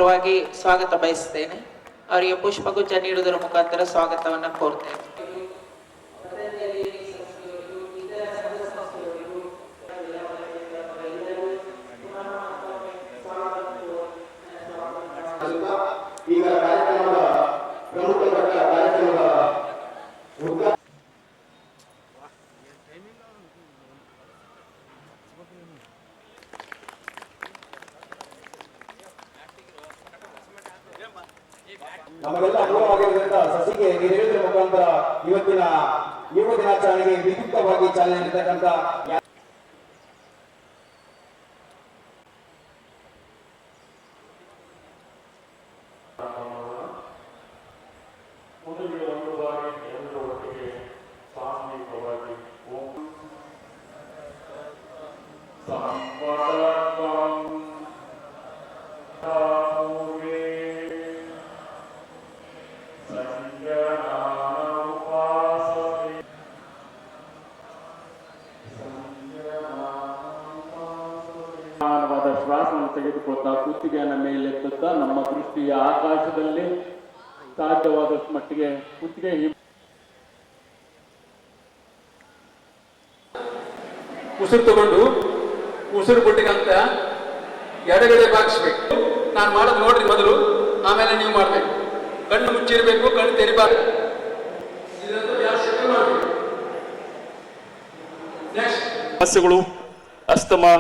ಪರವಾಗಿ ಸ್ವಾಗತ ಬಯಸ್ತೇನೆ. ಅವರಿಗೆ ಪುಷ್ಪಗುಚ್ಛ ನೀಡುವುದರ ಮುಖಾಂತರ ಸ್ವಾಗತವನ್ನು ಕೋರ್ತೇನೆ. ಈಗ ಕಾರ್ಯಕ್ರಮದ ಪ್ರಮುಖ ಕಾರ್ಯಕ್ರಮದ ನಮಗೆಲ್ಲ ಅನುಭವವಾಗಿರುವಂತಹ ಸಸಿಗೆ ನೀರು ಹೇಳಿದ್ರ ಮುಖಾಂತರ ಇವತ್ತಿನ ಯುವ ದಿನಾಚರಣೆಗೆ ವಿದ್ಯುಕ್ತವಾಗಿ ಚಾಲನೆ ನೀಡತಕ್ಕಂಥ ಶ್ವಾಸವನ್ನು ತೆಗೆದುಕೊಳ್ತಾ ಕುತ್ತಿಗೆಯನ್ನು ಮೇಲೆತ್ತುತ್ತಾ ನಮ್ಮ ದೃಷ್ಟಿಯ ಆಕಾಶದಲ್ಲಿ ಸಾಧ್ಯವಾದಷ್ಟು ಮಟ್ಟಿಗೆ ಕುತ್ತಿಗೆ ಉಸಿರು ತಗೊಂಡು ಉಸಿರು ಬಿಟ್ಟಿಗಂತ ಎಡಗಡೆ ಬಾಗಿಸ್ಬೇಕು. ನಾನು ಮಾಡೋದು ನೋಡ್ರಿ ಮೊದಲು, ಆಮೇಲೆ ನೀವು ಮಾಡ್ಬೇಕು. ಕಣ್ಣು ಮುಚ್ಚಿರ್ಬೇಕು, ಕಣ್ಣು ತೆರಿಬಾರ್ದು. ಸಮಸ್ಯೆಗಳು ಅಸ್ತಮಾ